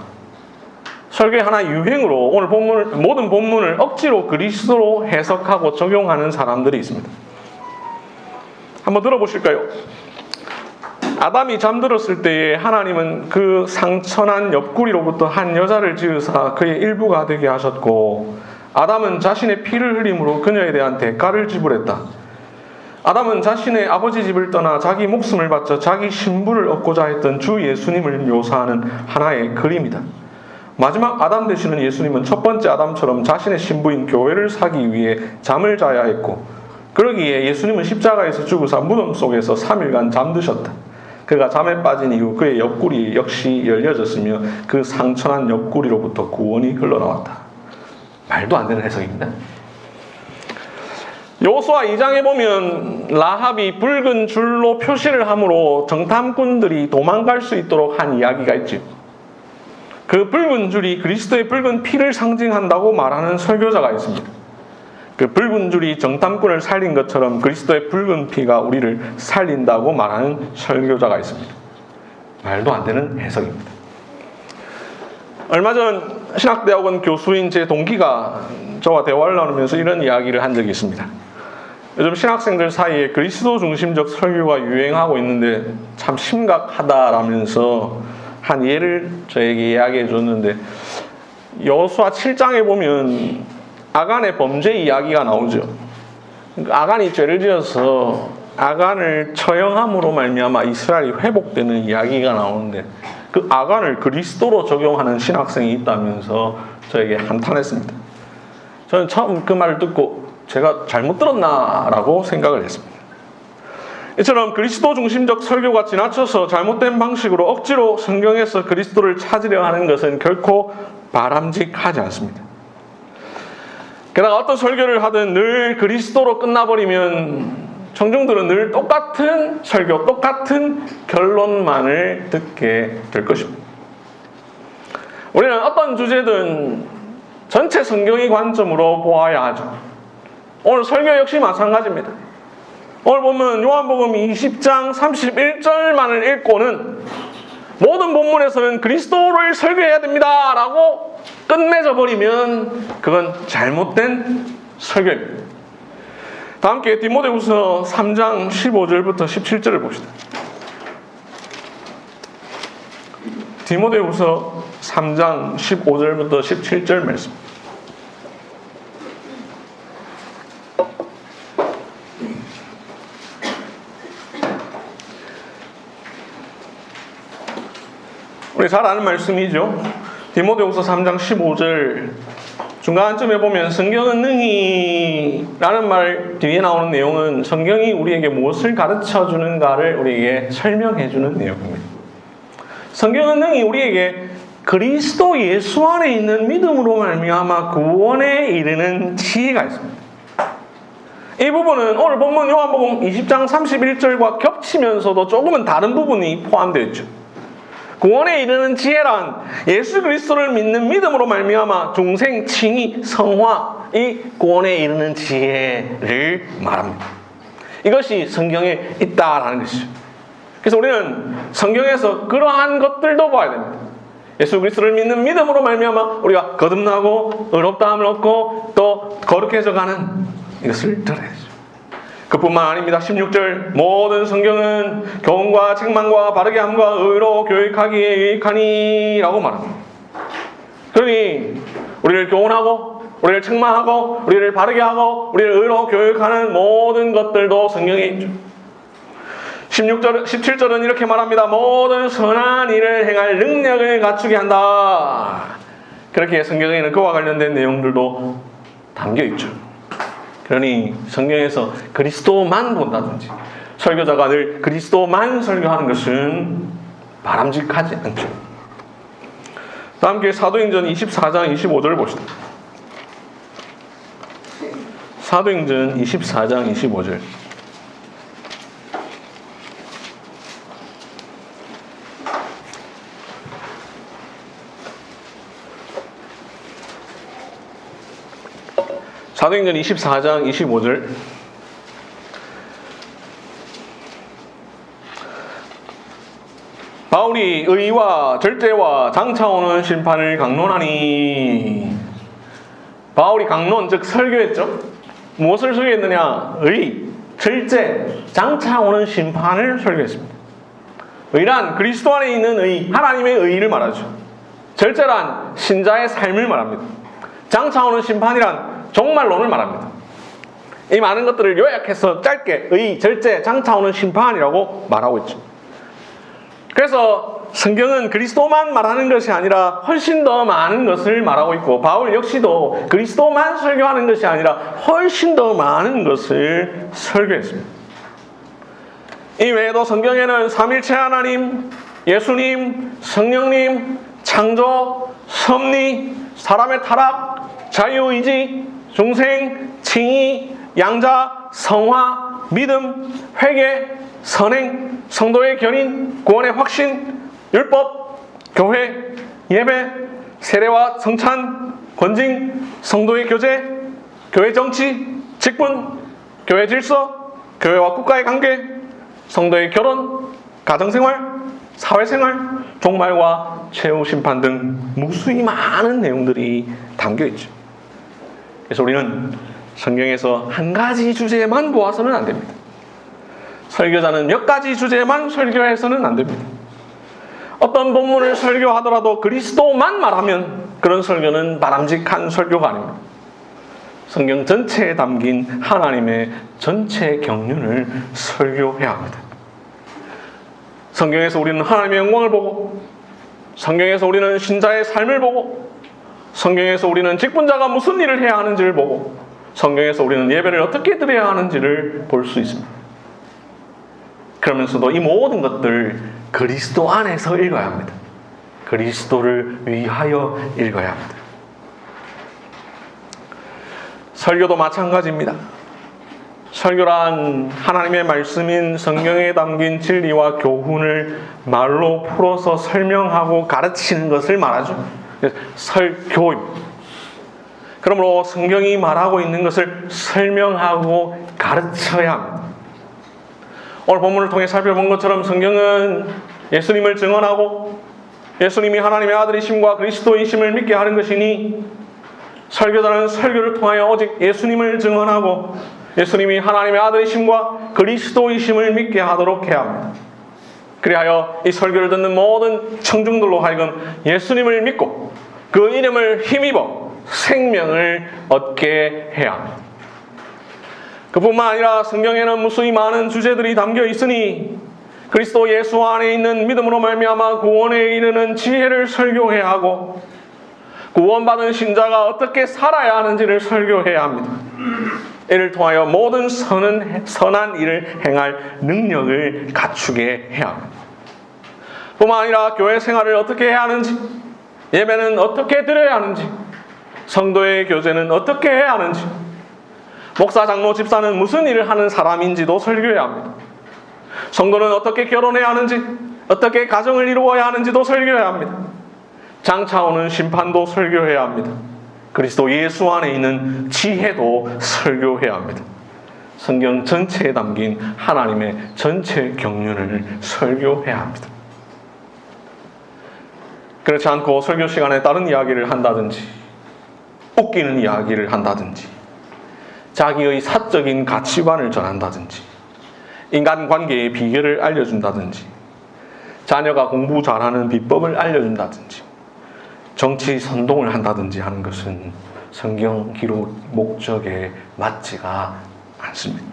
설교의 하나의 유행으로 오늘 모든 본문을 억지로 그리스도로 해석하고 적용하는 사람들이 있습니다. 한번 들어보실까요? 아담이 잠들었을 때에 하나님은 그 상처난 옆구리로부터 한 여자를 지으사 그의 일부가 되게 하셨고, 아담은 자신의 피를 흘림으로 그녀에 대한 대가를 지불했다. 아담은 자신의 아버지 집을 떠나 자기 목숨을 바쳐 자기 신부를 얻고자 했던 주 예수님을 묘사하는 하나의 그림이다. 마지막 아담 되시는 예수님은 첫 번째 아담처럼 자신의 신부인 교회를 사기 위해 잠을 자야 했고, 그러기에 예수님은 십자가에서 죽으사 무덤 속에서 3일간 잠드셨다. 그가 잠에 빠진 이후 그의 옆구리 역시 열려졌으며 그 상처난 옆구리로부터 구원이 흘러나왔다. 말도 안 되는 해석입니다. 여호수아 2장에 보면 라합이 붉은 줄로 표시를 함으로 정탐꾼들이 도망갈 수 있도록 한 이야기가 있지. 그 붉은 줄이 그리스도의 붉은 피를 상징한다고 말하는 설교자가 있습니다. 그 붉은 줄이 정탐꾼을 살린 것처럼 그리스도의 붉은 피가 우리를 살린다고 말하는 설교자가 있습니다. 말도 안 되는 해석입니다. 얼마 전 신학대학원 교수인 제 동기가 저와 대화를 나누면서 이런 이야기를 한 적이 있습니다. 요즘 신학생들 사이에 그리스도 중심적 설교가 유행하고 있는데 참 심각하다라면서 한 예를 저에게 이야기해 줬는데, 여호수아 7장에 보면 아간의 범죄 이야기가 나오죠. 아간이 죄를 지어서 아간을 처형함으로 말미암아 이스라엘이 회복되는 이야기가 나오는데, 그 아간을 그리스도로 적용하는 신학생이 있다면서 저에게 한탄했습니다. 저는 처음 그 말을 듣고 제가 잘못 들었나라고 생각을 했습니다. 이처럼 그리스도 중심적 설교가 지나쳐서 잘못된 방식으로 억지로 성경에서 그리스도를 찾으려 하는 것은 결코 바람직하지 않습니다. 게다가 어떤 설교를 하든 늘 그리스도로 끝나버리면 청중들은 늘 똑같은 설교, 똑같은 결론만을 듣게 될 것입니다. 우리는 어떤 주제든 전체 성경의 관점으로 보아야 하죠. 오늘 설교 역시 마찬가지입니다. 오늘 보면 요한복음 20장 31절만을 읽고는 모든 본문에서는 그리스도를 설교해야 됩니다 라고 끝맺어 버리면 그건 잘못된 설교입니다. 다 함께 디모데후서 3장 15절부터 17절을 봅시다. 디모데후서 3장 15절부터 17절 말씀. 잘 아는 말씀이죠. 디모데후서 3장 15절 중간쯤에 보면 성경은 능히 라는 말 뒤에 나오는 내용은 성경이 우리에게 무엇을 가르쳐 주는가를 우리에게 설명해 주는 내용입니다. 성경은 능히 우리에게 그리스도 예수 안에 있는 믿음으로 말미암아 구원에 이르는 지혜가 있습니다. 이 부분은 오늘 본문 요한복음 20장 31절과 겹치면서도 조금은 다른 부분이 포함되어 있죠. 구원에 이르는 지혜란 예수 그리스도를 믿는 믿음으로 말미암아 중생, 칭의, 성화, 이 구원에 이르는 지혜를 말합니다. 이것이 성경에 있다라는 것이죠. 그래서 우리는 성경에서 그러한 것들도 봐야 됩니다. 예수 그리스도를 믿는 믿음으로 말미암아 우리가 거듭나고 의롭다함을 얻고 또 거룩해져 가는 이것을 들어야죠. 그뿐만 아닙니다. 16절 모든 성경은 교훈과 책망과 바르게 함과 의로 교육하기에 유익하니 라고 말합니다. 그러니 우리를 교훈하고 우리를 책망하고 우리를 바르게 하고 우리를 의로 교육하는 모든 것들도 성경에 있죠. 17절은 이렇게 말합니다. 모든 선한 일을 행할 능력을 갖추게 한다. 그렇게 성경에는 그와 관련된 내용들도 담겨 있죠. 그러니 성경에서 그리스도만 본다든지 설교자가 늘 그리스도만 설교하는 것은 바람직하지 않죠. 다음 기회에 사도행전 24장 25절을 봅시다. 사도행전 24장 25절. 사도행전 24장 25절. 바울이 의와 절제와 장차오는 심판을 강론하니. 바울이 강론, 즉 설교했죠. 무엇을 설교했느냐? 의, 절제, 장차오는 심판을 설교했습니다. 의란 그리스도 안에 있는 의, 하나님의 의를 말하죠. 절제란 신자의 삶을 말합니다. 장차오는 심판이란 종말론을 말합니다. 이 많은 것들을 요약해서 짧게 의, 절제, 장차오는 심판이라고 말하고 있죠. 그래서 성경은 그리스도만 말하는 것이 아니라 훨씬 더 많은 것을 말하고 있고 바울 역시도 그리스도만 설교하는 것이 아니라 훨씬 더 많은 것을 설교했습니다. 이 외에도 성경에는 삼일체 하나님, 예수님, 성령님, 창조, 섭리, 사람의 타락, 자유의지, 중생, 칭의, 양자, 성화, 믿음, 회개, 선행, 성도의 견인, 구원의 확신, 율법, 교회, 예배, 세례와 성찬, 권징, 성도의 교제, 교회 정치, 직분, 교회 질서, 교회와 국가의 관계, 성도의 결혼, 가정생활, 사회생활, 종말과 최후 심판 등 무수히 많은 내용들이 담겨있죠. 그래서 우리는 성경에서 한 가지 주제만 보아서는 안 됩니다. 설교자는 몇 가지 주제만 설교해서는 안 됩니다. 어떤 본문을 설교하더라도 그리스도만 말하면 그런 설교는 바람직한 설교가 아닙니다. 성경 전체에 담긴 하나님의 전체 경륜을 설교해야 합니다. 성경에서 우리는 하나님의 영광을 보고, 성경에서 우리는 신자의 삶을 보고, 성경에서 우리는 직분자가 무슨 일을 해야 하는지를 보고, 성경에서 우리는 예배를 어떻게 드려야 하는지를 볼 수 있습니다. 그러면서도 이 모든 것들 그리스도 안에서 읽어야 합니다. 그리스도를 위하여 읽어야 합니다. 설교도 마찬가지입니다. 설교란 하나님의 말씀인 성경에 담긴 진리와 교훈을 말로 풀어서 설명하고 가르치는 것을 말하죠. 설교입니다. 그러므로 성경이 말하고 있는 것을 설명하고 가르쳐야 합니다. 오늘 본문을 통해 살펴본 것처럼 성경은 예수님을 증언하고 예수님이 하나님의 아들이심과 그리스도이심을 믿게 하는 것이니 설교자는 설교를 통하여 오직 예수님을 증언하고 예수님이 하나님의 아들이심과 그리스도이심을 믿게 하도록 해야 합니다. 그리하여 이 설교를 듣는 모든 청중들로 하여금 예수님을 믿고 그 이름을 힘입어 생명을 얻게 해야 합니다. 그뿐만 아니라 성경에는 무수히 많은 주제들이 담겨 있으니 그리스도 예수 안에 있는 믿음으로 말미암아 구원에 이르는 지혜를 설교해야 하고, 구원받은 신자가 어떻게 살아야 하는지를 설교해야 합니다. 이를 통하여 모든 선한 일을 행할 능력을 갖추게 해야 합니다. 뿐만 아니라 교회 생활을 어떻게 해야 하는지, 예배는 어떻게 드려야 하는지, 성도의 교제는 어떻게 해야 하는지, 목사, 장로, 집사는 무슨 일을 하는 사람인지도 설교해야 합니다. 성도는 어떻게 결혼해야 하는지, 어떻게 가정을 이루어야 하는지도 설교해야 합니다. 장차 오는 심판도 설교해야 합니다. 그리스도 예수 안에 있는 지혜도 설교해야 합니다. 성경 전체에 담긴 하나님의 전체 경륜을 설교해야 합니다. 그렇지 않고 설교 시간에 다른 이야기를 한다든지, 웃기는 이야기를 한다든지, 자기의 사적인 가치관을 전한다든지, 인간관계의 비결을 알려준다든지, 자녀가 공부 잘하는 비법을 알려준다든지, 정치 선동을 한다든지 하는 것은 성경 기록 목적에 맞지가 않습니다.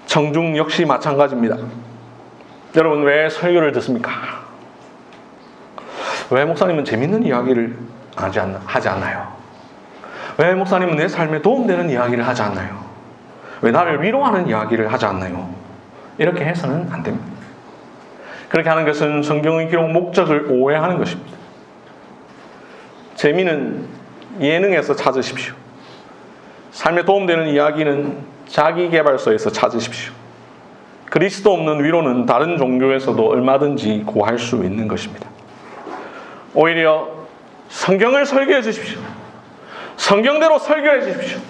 청중 역시 마찬가지입니다. 여러분, 왜 설교를 듣습니까? 왜 목사님은 재밌는 이야기를 하지 않나요? 왜 목사님은 내 삶에 도움되는 이야기를 하지 않나요? 왜 나를 위로하는 이야기를 하지 않나요? 이렇게 해서는 안 됩니다. 그렇게 하는 것은 성경의 기록 목적을 오해하는 것입니다. 재미는 예능에서 찾으십시오. 삶에 도움되는 이야기는 자기계발서에서 찾으십시오. 그리스도 없는 위로는 다른 종교에서도 얼마든지 구할 수 있는 것입니다. 오히려 성경을 설교해 주십시오. 성경대로 설교해 주십시오.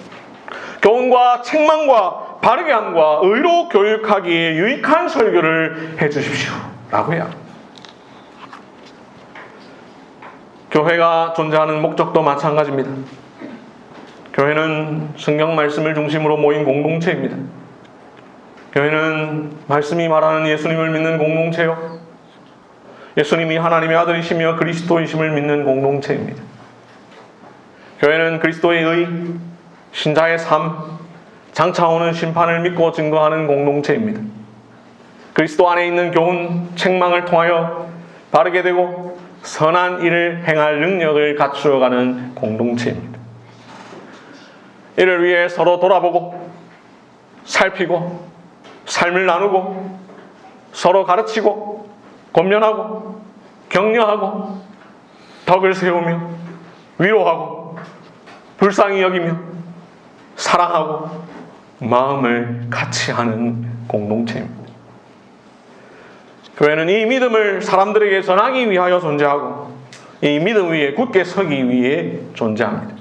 교훈과 책망과 바르게 함과 의로 교육하기에 유익한 설교를 해 주십시오 라고 해요. 교회가 존재하는 목적도 마찬가지입니다. 교회는 성경 말씀을 중심으로 모인 공동체입니다. 교회는 말씀이 말하는 예수님을 믿는 공동체요, 예수님이 하나님의 아들이시며 그리스도이심을 믿는 공동체입니다. 교회는 그리스도의 의, 신자의 삶, 장차 오는 심판을 믿고 증거하는 공동체입니다. 그리스도 안에 있는 교훈, 책망을 통하여 바르게 되고 선한 일을 행할 능력을 갖추어가는 공동체입니다. 이를 위해 서로 돌아보고 살피고 삶을 나누고 서로 가르치고 권면하고 격려하고 덕을 세우며 위로하고 불쌍히 여기며 사랑하고 마음을 같이 하는 공동체입니다. 교회는 이 믿음을 사람들에게 전하기 위하여 존재하고 이 믿음 위에 굳게 서기 위해 존재합니다.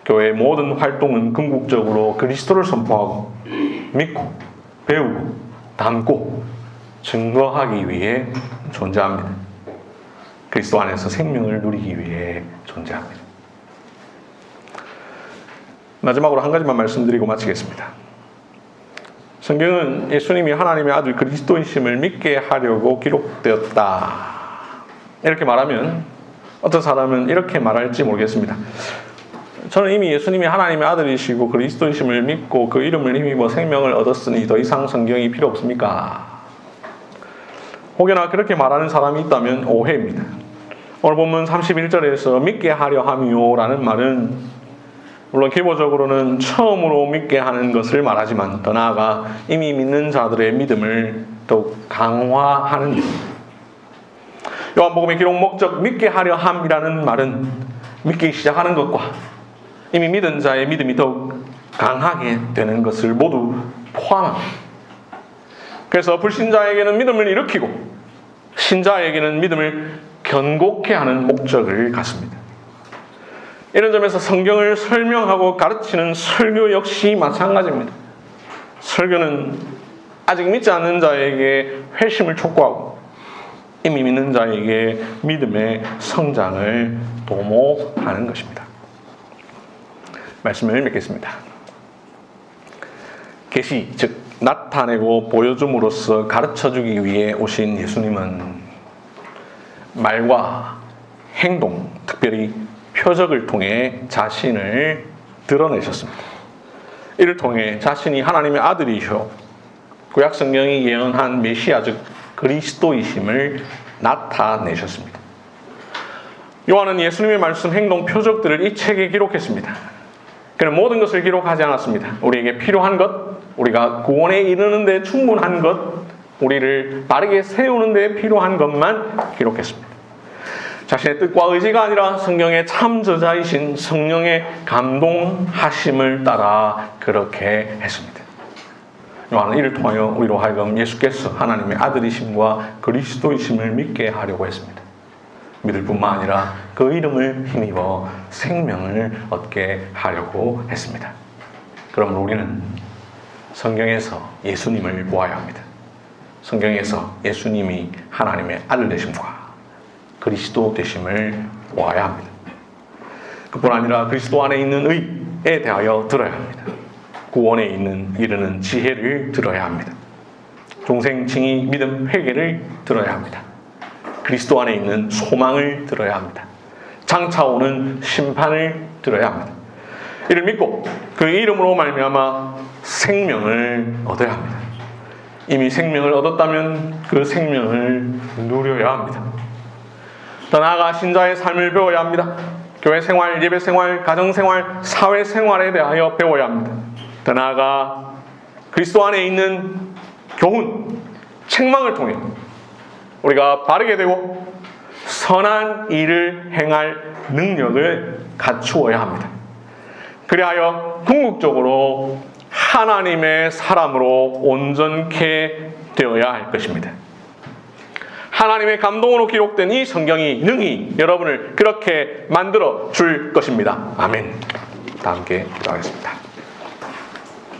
교회의 모든 활동은 궁극적으로 그리스도를 선포하고 믿고 배우고 담고 증거하기 위해 존재합니다. 그리스도 안에서 생명을 누리기 위해 존재합니다. 마지막으로 한 가지만 말씀드리고 마치겠습니다. 성경은 예수님이 하나님의 아들 그리스도이심을 믿게 하려고 기록되었다, 이렇게 말하면 어떤 사람은 이렇게 말할지 모르겠습니다. 저는 이미 예수님이 하나님의 아들이시고 그리스도이심을 믿고 그 이름을 힘입어 생명을 얻었으니 더 이상 성경이 필요 없습니까? 혹여나 그렇게 말하는 사람이 있다면 오해입니다. 오늘 본문 31절에서 믿게 하려 함이요 라는 말은 물론 기본적으로는 처음으로 믿게 하는 것을 말하지만 더 나아가 이미 믿는 자들의 믿음을 더욱 강화하는 것입니다. 요한복음의 기록 목적 믿게 하려 함이라는 말은 믿기 시작하는 것과 이미 믿은 자의 믿음이 더욱 강하게 되는 것을 모두 포함합니다. 그래서 불신자에게는 믿음을 일으키고 신자에게는 믿음을 견고케 하는 목적을 갖습니다. 이런 점에서 성경을 설명하고 가르치는 설교 역시 마찬가지입니다. 설교는 아직 믿지 않는 자에게 회심을 촉구하고 이미 믿는 자에게 믿음의 성장을 도모하는 것입니다. 말씀을 맺겠습니다. 계시, 즉 나타내고 보여줌으로써 가르쳐주기 위해 오신 예수님은 말과 행동, 특별히 표적을 통해 자신을 드러내셨습니다. 이를 통해 자신이 하나님의 아들이시고 구약 성경이 예언한 메시아 즉 그리스도이심을 나타내셨습니다. 요한은 예수님의 말씀, 행동, 표적들을 이 책에 기록했습니다. 그는 모든 것을 기록하지 않았습니다. 우리에게 필요한 것, 우리가 구원에 이르는 데 충분한 것, 우리를 바르게 세우는 데 필요한 것만 기록했습니다. 자신의 뜻과 의지가 아니라 성경의 참 저자이신 성령의 감동하심을 따라 그렇게 했습니다. 요한은 이를 통하여 우리로 하여금 예수께서 하나님의 아들이심과 그리스도이심을 믿게 하려고 했습니다. 믿을 뿐만 아니라 그 이름을 힘입어 생명을 얻게 하려고 했습니다. 그러므로 우리는 성경에서 예수님을 보아야 합니다. 성경에서 예수님이 하나님의 아들 되심과 그리스도 되심을 보아야 합니다. 그뿐 아니라 그리스도 안에 있는 의에 대하여 들어야 합니다. 구원에 이르는 지혜를 들어야 합니다. 중생, 칭의, 믿음, 회개를 들어야 합니다. 그리스도 안에 있는 소망을 들어야 합니다. 장차 오는 심판을 들어야 합니다. 이를 믿고 그 이름으로 말미암아 생명을 얻어야 합니다. 이미 생명을 얻었다면 그 생명을 누려야 합니다. 더 나아가 신자의 삶을 배워야 합니다. 교회 생활, 예배 생활, 가정 생활, 사회 생활에 대하여 배워야 합니다. 더 나아가 그리스도 안에 있는 교훈, 책망을 통해 우리가 바르게 되고 선한 일을 행할 능력을 갖추어야 합니다. 그리하여 궁극적으로 하나님의 사람으로 온전케 되어야 할 것입니다. 하나님의 감동으로 기록된 이 성경이 능히 여러분을 그렇게 만들어 줄 것입니다. 아멘. 다 함께 기도하겠습니다.